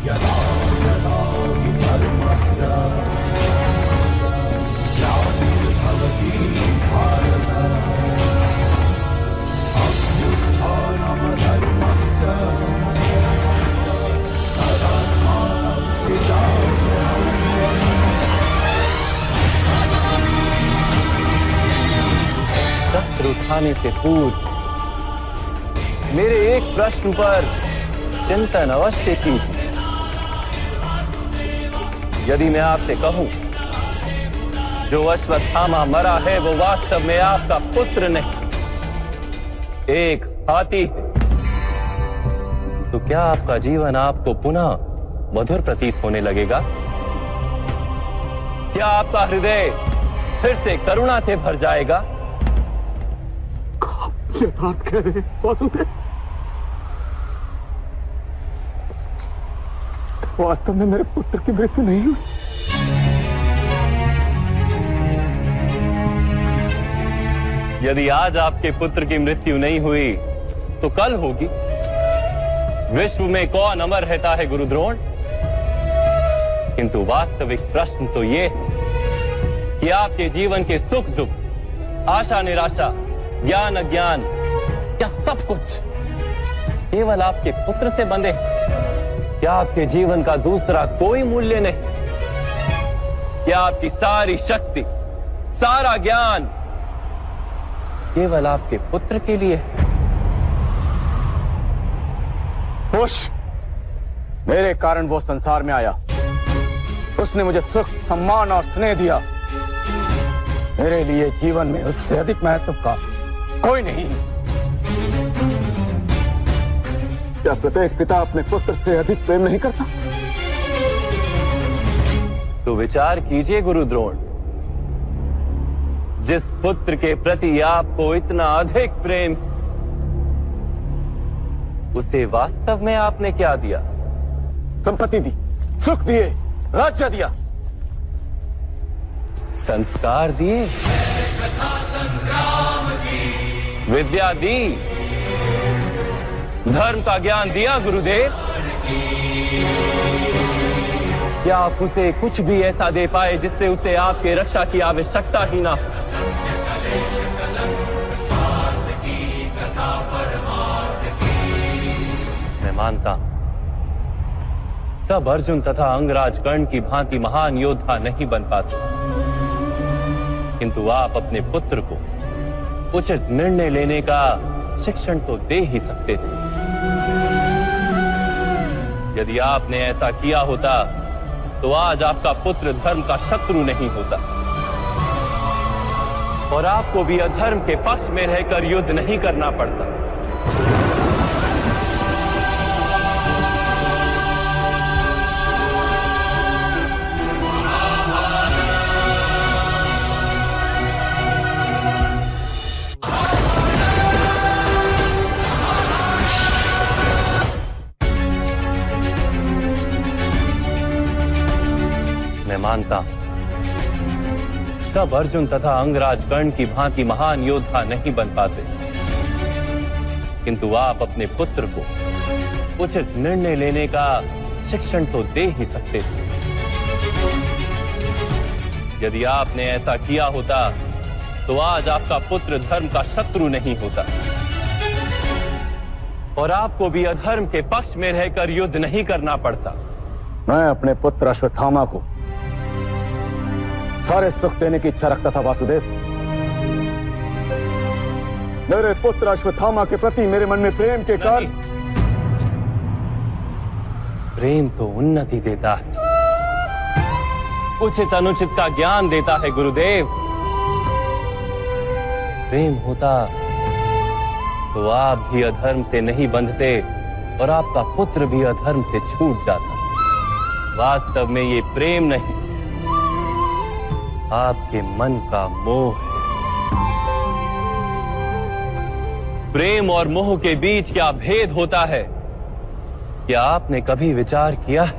यदा यदा हि धर्मस्य ग्लानिर्भवति भारत अभ्युत्थानमधर्मस्य तदात्मानं सृजाम्यहम्। शस्त्र उठाने से पूर्व मेरे एक प्रश्न पर चिंतन अवश्य कीजिए। यदि मैं आपसे कहूं जो अश्वत्थामा मरा है वो वास्तव में आपका पुत्र नहीं, एक हाथी है, तो क्या आपका जीवन आपको पुनः मधुर प्रतीत होने लगेगा? क्या आपका हृदय फिर से करुणा से भर जाएगा? यथार्थ कह रहे वासुदेव, वास्तव में मेरे पुत्र की मृत्यु नहीं हुई। यदि आज आपके पुत्र की मृत्यु नहीं हुई तो कल होगी। विश्व में कौन अमर रहता है गुरुद्रोण? किंतु वास्तविक प्रश्न तो ये है कि आपके जीवन के सुख दुख, आशा निराशा, ज्ञान अज्ञान, क्या सब कुछ केवल आपके पुत्र से बंधे? क्या आपके जीवन का दूसरा कोई मूल्य नहीं? क्या आपकी सारी शक्ति, सारा ज्ञान केवल आपके पुत्र के लिए? खुश, मेरे कारण वो संसार में आया। उसने मुझे सुख, सम्मान और स्नेह दिया। मेरे लिए जीवन में उससे अधिक महत्व का कोई नहीं। क्या प्रत्येक पिता अपने पुत्र से अधिक प्रेम नहीं करता? तो विचार कीजिए गुरुद्रोण, जिस पुत्र के प्रति आपको इतना अधिक प्रेम, उसे वास्तव में आपने क्या दिया? संपत्ति दी, सुख दिए, राज्य दिया, संस्कार दिए, विद्या दी, धर्म का ज्ञान दिया गुरुदेव। क्या आप उसे कुछ भी ऐसा दे पाए जिससे उसे आपके रक्षा की आवश्यकता ही ना हो? मैं मानता हूं सब अर्जुन तथा अंगराज कर्ण की भांति महान योद्धा नहीं बन पाते, किंतु आप अपने पुत्र को उचित निर्णय लेने का शिक्षण तो दे ही सकते थे। यदि आपने ऐसा किया होता तो आज आपका पुत्र धर्म का शत्रु नहीं होता और आपको भी अधर्म के पक्ष में रहकर युद्ध नहीं करना पड़ता। मैं मानता हूं सब अर्जुन तथा अंगराज कर्ण की भांति महान योद्धा नहीं बन पाते, किंतु आप अपने पुत्र को उचित निर्णय लेने का शिक्षण तो दे ही सकते थे। यदि आपने ऐसा किया होता तो आज आपका पुत्र धर्म का शत्रु नहीं होता और आपको भी अधर्म के पक्ष में रहकर युद्ध नहीं करना पड़ता। मैं अपने पुत्र अश्वत्थामा को सारे सुख देने की इच्छा रखता था वासुदेव। मेरे पुत्र अश्वत्थामा के प्रति मेरे मन में प्रेम के कारण। प्रेम तो उन्नति देता है, उचित अनुचित का ज्ञान देता है गुरुदेव। प्रेम होता तो आप भी अधर्म से नहीं बंधते और आपका पुत्र भी अधर्म से छूट जाता। वास्तव में ये प्रेम नहीं, आपके मन का मोह है। प्रेम और मोह के बीच क्या भेद होता है, क्या आपने कभी विचार किया है?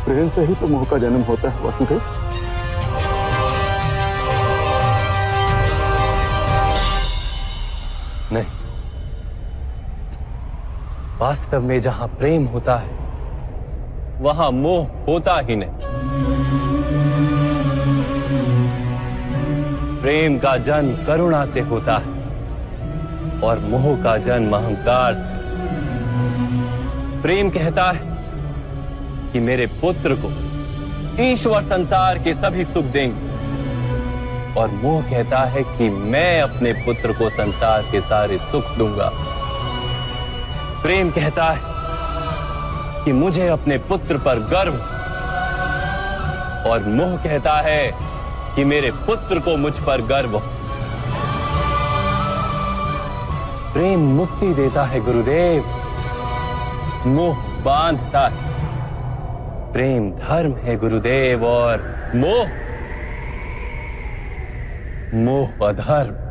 प्रेम से ही तो मोह का जन्म होता है वासुदेव। वास्तव में जहां प्रेम होता है वहां मोह होता ही नहीं। प्रेम का जन्म करुणा से होता है और मोह का जन्म अहंकार से। प्रेम कहता है कि मेरे पुत्र को ईश्वर संसार के सभी सुख देंगे और मोह कहता है कि मैं अपने पुत्र को संसार के सारे सुख दूंगा। प्रेम कहता है कि मुझे अपने पुत्र पर गर्व और मोह कहता है कि मेरे पुत्र को मुझ पर गर्व। प्रेम मुक्ति देता है गुरुदेव, मोह बांधता है। प्रेम धर्म है गुरुदेव और मोह अधर्म।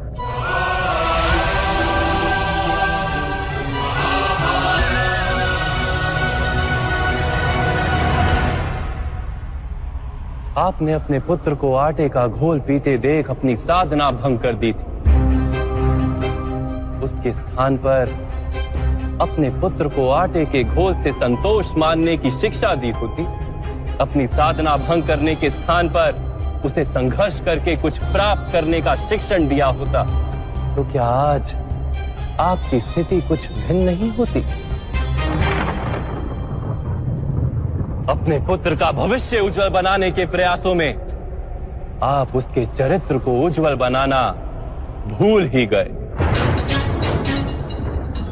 आपने अपने पुत्र को आटे का घोल पीते देख अपनी साधना भंग कर दी थी। उसके स्थान पर अपने पुत्र को आटे के घोल से संतोष मानने की शिक्षा दी होती। अपनी साधना भंग करने के स्थान पर उसे संघर्ष करके कुछ प्राप्त करने का शिक्षण दिया होता तो क्या आज आपकी स्थिति कुछ भिन्न नहीं होती? अपने पुत्र का भविष्य उज्जवल बनाने के प्रयासों में आप उसके चरित्र को उज्जवल बनाना भूल ही गए।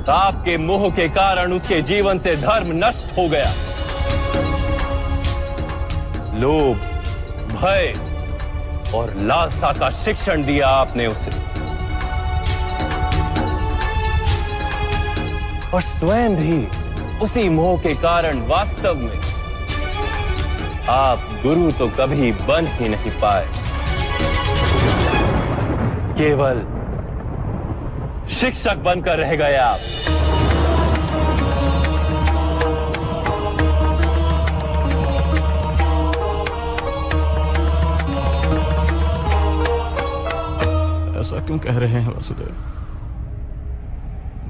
आपके मोह के कारण उसके जीवन से धर्म नष्ट हो गया। लोभ, भय और लालसा का शिक्षण दिया आपने उसे और स्वयं भी उसी मोह के कारण वास्तव में आप गुरु तो कभी बन ही नहीं पाए, केवल शिक्षक बनकर रह गए आप। ऐसा क्यों कह रहे हैं वासुदेव?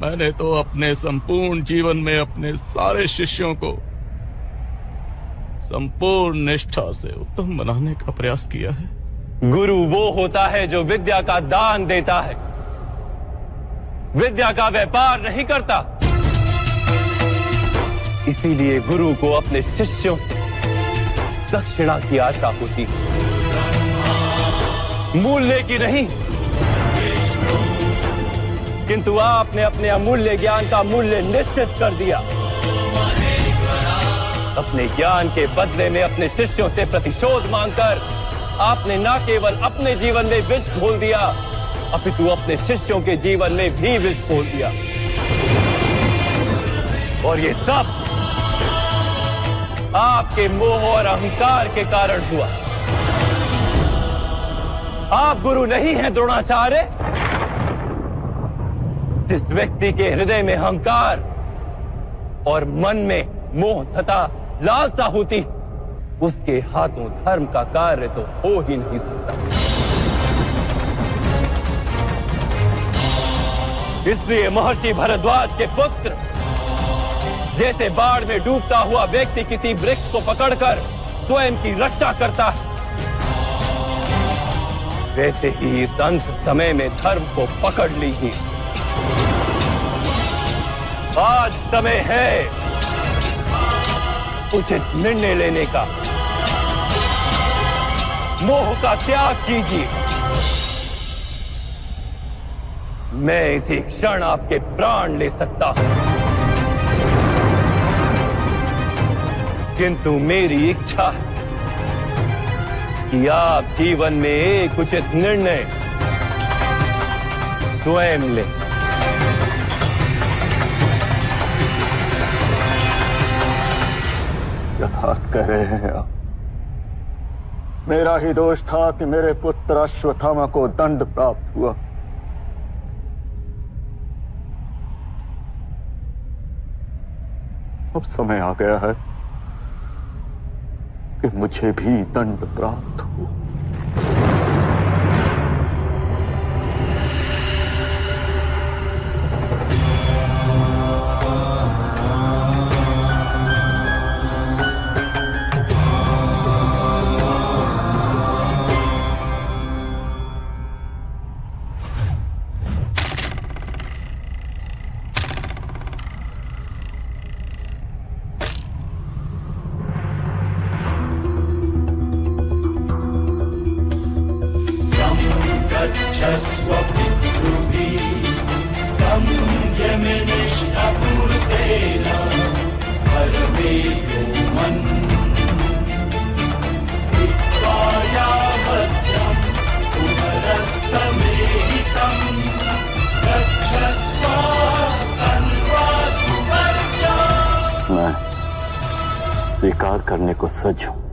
मैंने तो अपने संपूर्ण जीवन में अपने सारे शिष्यों को संपूर्ण निष्ठा से उत्तम बनाने का प्रयास किया है। गुरु वो होता है जो विद्या का दान देता है, विद्या का व्यापार नहीं करता। इसीलिए गुरु को अपने शिष्यों से दक्षिणा की आशा होती है, मूल्य की नहीं। किंतु आपने अपने अमूल्य ज्ञान का मूल्य निश्चित कर दिया। अपने ज्ञान के बदले में अपने शिष्यों से प्रतिशोध मांगकर आपने न केवल अपने जीवन में विष घोल दिया अपितु अपने शिष्यों के जीवन में भी विष घोल दिया। और ये सब आपके मोह और अहंकार के कारण हुआ। आप गुरु नहीं हैं द्रोणाचार्य। जिस व्यक्ति के हृदय में अहंकार और मन में मोह तथा लालसा होती उसके हाथों धर्म का कार्य तो हो ही नहीं सकता। इसलिए महर्षि भरद्वाज के पुत्र जैसे बाढ़ में डूबता हुआ व्यक्ति किसी वृक्ष को पकड़कर स्वयं की रक्षा करता है, वैसे ही इस अंत समय में धर्म को पकड़ लीजिए। आज समय है उचित निर्णय लेने का। मोह का त्याग कीजिए। मैं इसी क्षण आपके प्राण ले सकता हूं, किंतु मेरी इच्छा है कि आप जीवन में एक उचित निर्णय स्वयं लें। क्या कह रहे हैं आप? मेरा ही दोष था कि मेरे पुत्र अश्वत्थामा को दंड प्राप्त हुआ। अब समय आ गया है कि मुझे भी दंड प्राप्त हो। रक्षस्व पितृभिः संयमनिष्ठपूर्तेन परमेयो मन् हित्वा यावज्जं पुनरस्तमेहितं रक्षस्व तन्वासु वर्चा। मैं स्वीकार करने को सज्ज हूं।